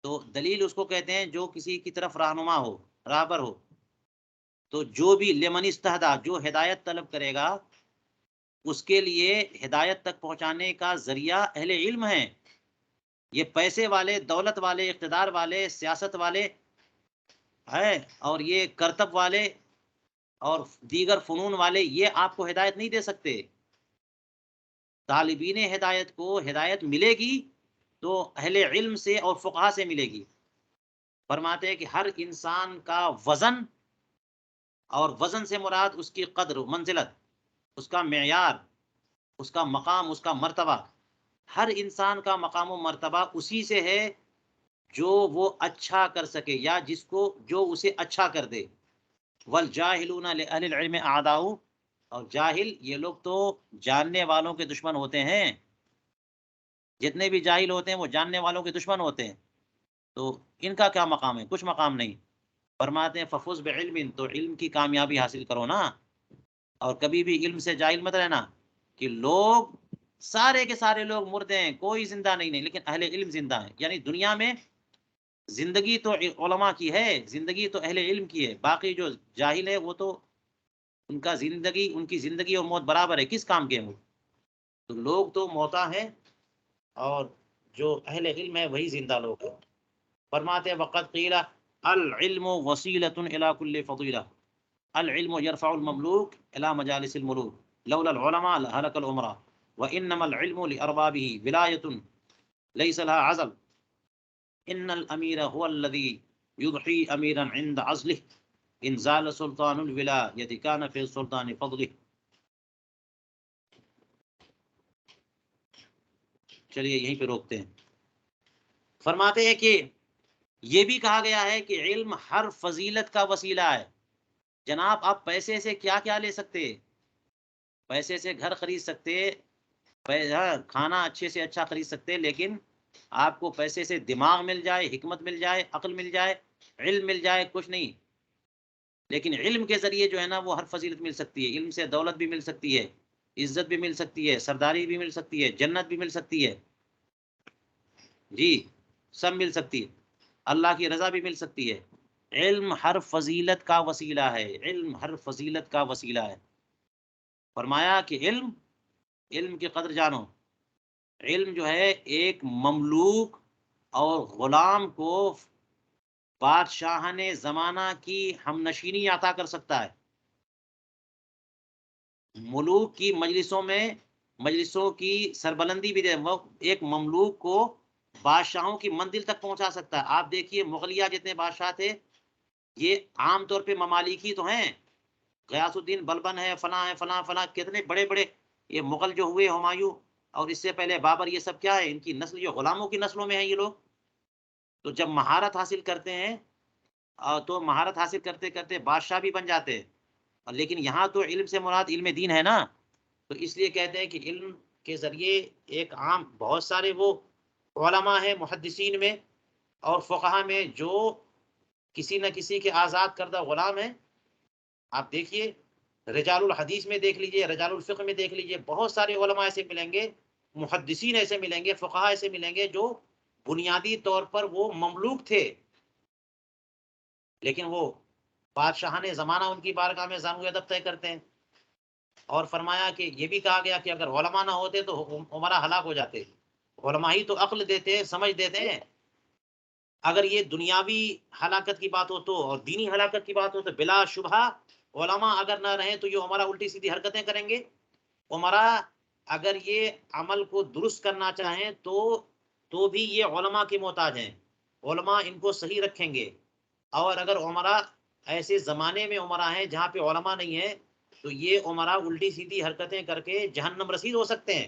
تو دلیل اس کو کہتے ہیں جو کسی کی طرف رہنما ہو، راہبر ہو. تو جو بھی لمن استہدا جو ہدایت طلب کرے گا اس کے لیے ہدایت تک پہنچانے کا ذریعہ اہل علم ہیں. یہ پیسے والے، دولت والے، اقتدار والے، سیاست والے ہیں اور یہ کرتب والے اور دیگر فنون والے یہ آپ کو ہدایت نہیں دے سکتے. طالبین ہدایت کو ہدایت ملے گی تو اہل علم سے اور فقہا سے ملے گی. فرماتے ہیں کہ ہر انسان کا وزن، اور وزن سے مراد اس کی قدر، منزلت، اس کا معیار، اس کا مقام، اس کا مرتبہ. ہر انسان کا مقام و مرتبہ اسی سے ہے جو وہ اچھا کر سکے یا جو اسے اچھا کر دے. والجاہلون لأہل العلم اعداء، اور جاہل یہ لوگ تو جاننے والوں کے دشمن ہوتے ہیں. جتنے بھی جاہل ہوتے ہیں وہ جاننے والوں کے دشمن ہوتے ہیں. تو ان کا کیا مقام ہے؟ کچھ مقام نہیں. فرماتے ہیں ففز بعلم، تو علم کی کامیابی حاصل کرو نا. اور کبھی بھی علم سے جاہل مت رہنا کہ لوگ سارے کے سارے لوگ مردے ہیں، کوئی زندہ نہیں لیکن اہل علم زندہ ہیں. یعنی دنیا میں زندگی تو علماء کی ہے، زندگی تو اہل علم کی ہے. باقی جو جاہل ہے وہ تو ان کی زندگی اور موت برابر ہے، کس کام کے ہیں وہ؟ تو لوگ تو موتا ہیں اور جو اہل علم ہے وہی زندہ لوگ ہیں. فرماتے وقت قیل العلم وسیلۃ الی کل فضیلہ، العلم یرفع المملوک الی مجالس الملوک لولا العلماء لهلك الامراء وانما العلم لاربابه ولایۃ ليس لها عزل ان الامیر هو الذي يضحي اميرا عند عزله ان زال سلطان الولایۃ كان في السلطان فضله. چلیے یہیں پہ روکتے ہیں. فرماتے ہیں کہ یہ بھی کہا گیا ہے کہ علم ہر فضیلت کا وسیلہ ہے. جناب آپ پیسے سے کیا کیا لے سکتے؟ پیسے سے گھر خرید سکتے، کھانا اچھے سے اچھا خرید سکتے، لیکن آپ کو پیسے سے دماغ مل جائے، حکمت مل جائے، عقل مل جائے، علم مل جائے، کچھ نہیں. لیکن علم کے ذریعے جو ہے نا وہ ہر فضیلت مل سکتی ہے. علم سے دولت بھی مل سکتی ہے، عزت بھی مل سکتی ہے، سرداری بھی مل سکتی ہے، جنت بھی مل سکتی ہے، جی سب مل سکتی ہے. اللہ کی رضا بھی مل سکتی ہے. علم ہر فضیلت کا وسیلہ ہے، علم ہر فضیلت کا وسیلہ ہے. فرمایا کہ علم کی قدر جانو. علم جو ہے ایک مملوک اور غلام کو بادشاہان زمانہ کی ہم نشینی عطا کر سکتا ہے. ملوک کی مجلسوں کی سربلندی بھی دے. وہ ایک مملوک کو بادشاہوں کی منزل تک پہنچا سکتا ہے. آپ دیکھیے مغلیہ جتنے بادشاہ تھے یہ عام طور پہ ممالکی تو ہیں، غیاث الدین بلبن ہے، فلاں ہے، فلاں فلاں، کتنے بڑے بڑے یہ مغل جو ہوئے، ہمایوں اور اس سے پہلے بابر، یہ سب کیا ہے؟ ان کی نسل جو غلاموں کی نسلوں میں ہیں یہ لوگ. تو جب مہارت حاصل کرتے ہیں تو مہارت حاصل کرتے کرتے بادشاہ بھی بن جاتے ہیں. لیکن یہاں تو علم سے مراد علم دین ہے نا، تو اس لیے کہتے ہیں کہ علم کے ذریعے ایک عام بہت سارے وہ علماء ہیں محدثین میں اور فقہا میں جو کسی نہ کسی کے آزاد کردہ غلام ہیں. آپ دیکھیے رجال الحدیث میں دیکھ لیجئے، رجال الفقہ میں دیکھ لیجئے، بہت سارے علماء ایسے ملیں گے، محدثین ایسے ملیں گے، فقہا ایسے ملیں گے جو بنیادی طور پر وہ مملوک تھے لیکن وہ بادشاہان زمانہ ان کی بارگاہ میں زانو ادب طے کرتے ہیں. اور فرمایا کہ یہ بھی کہا گیا کہ اگر علماء نہ ہوتے تو عمرہ ہلاک ہو جاتے. علماء ہی تو عقل دیتے ہیں، سمجھ دیتے ہیں. اگر یہ دنیاوی ہلاکت کی بات ہو تو اور دینی ہلاکت کی بات ہو تو بلا شبہ علماء اگر نہ رہیں تو یہ عمرہ الٹی سیدھی حرکتیں کریں گے. عمرہ اگر یہ عمل کو درست کرنا چاہیں تو بھی یہ علماء کے محتاج ہیں. علماء ان کو صحیح رکھیں گے. اور اگر عمرہ ایسے زمانے میں عمرہ ہیں جہاں پہ علماء نہیں ہیں تو یہ عمرہ الٹی سیدھی حرکتیں کر کے جہنم رسید ہو سکتے ہیں.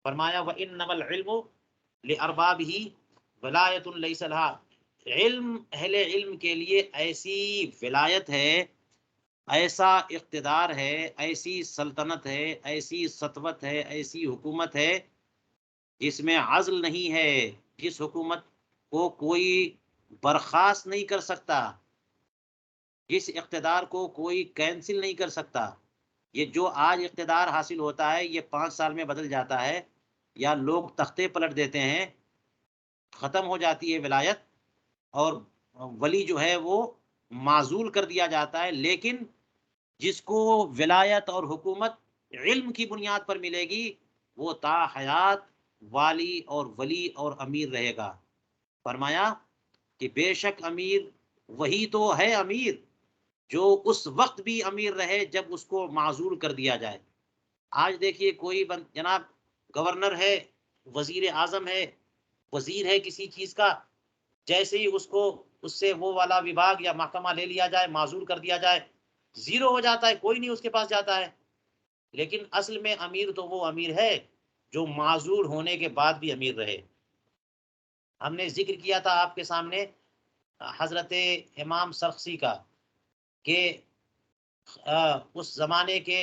فرمایا وَإِنَّمَا الْعِلْمُ لِأَرْبَابِهِ وَلَایَةٌ لَيْسَ لَهَا. علم اہل علم کے لیے ایسی ولایت ہے، ایسا اقتدار ہے، ایسی سلطنت ہے، ایسی سطوت ہے، ایسی حکومت ہے جس میں عزل نہیں ہے، جس حکومت کو کوئی برخاست نہیں کر سکتا، جس اقتدار کو کوئی کینسل نہیں کر سکتا. یہ جو آج اقتدار حاصل ہوتا ہے یہ 5 سال میں بدل جاتا ہے، یا لوگ تختے پلٹ دیتے ہیں، ختم ہو جاتی ہے ولایت اور ولی جو ہے وہ معزول کر دیا جاتا ہے. لیکن جس کو ولایت اور حکومت علم کی بنیاد پر ملے گی وہ تا حیات والی اور ولی اور امیر رہے گا. فرمایا کہ بے شک امیر وہی تو ہے امیر جو اس وقت بھی امیر رہے جب اس کو معزول کر دیا جائے. آج دیکھیے کوئی جناب گورنر ہے، وزیر اعظم ہے، وزیر ہے کسی چیز کا، جیسے ہی اس سے وہ والا وبھاگ یا محکمہ لے لیا جائے، معزول کر دیا جائے، زیرو ہو جاتا ہے، کوئی نہیں اس کے پاس جاتا ہے. لیکن اصل میں امیر تو وہ امیر ہے جو معزول ہونے کے بعد بھی امیر رہے. ہم نے ذکر کیا تھا آپ کے سامنے حضرت امام سرخسی کا کہ اس زمانے کے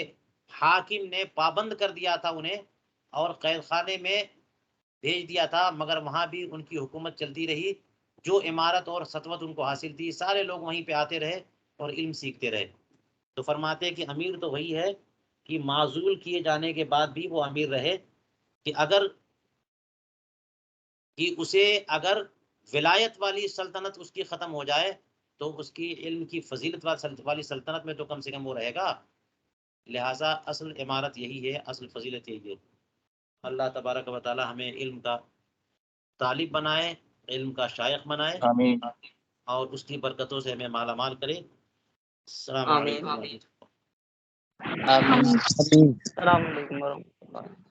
حاکم نے پابند کر دیا تھا انہیں اور قید خانے میں بھیج دیا تھا، مگر وہاں بھی ان کی حکومت چلتی رہی. جو عمارت اور سطوت ان کو حاصل تھی سارے لوگ وہیں پہ آتے رہے اور علم سیکھتے رہے. تو فرماتے کہ امیر تو وہی ہے کہ معزول کیے جانے کے بعد بھی وہ امیر رہے، کہ اگر ولایت والی سلطنت اس کی ختم ہو جائے تو اس کی علم کی فضیلت والی سلطنت میں تو کم سے کم وہ رہے گا. لہٰذا اصل عمارت یہی ہے، اصل فضیلت یہی ہے. اللہ تبارک و تعالی ہمیں علم کا طالب بنائے، علم کا شائخ بنائے، آمین اور اس کی برکتوں سے ہمیں مالا مال کرے. السلام آمین. علیکم. آمین. السلام علیکم ورحمۃ اللہ.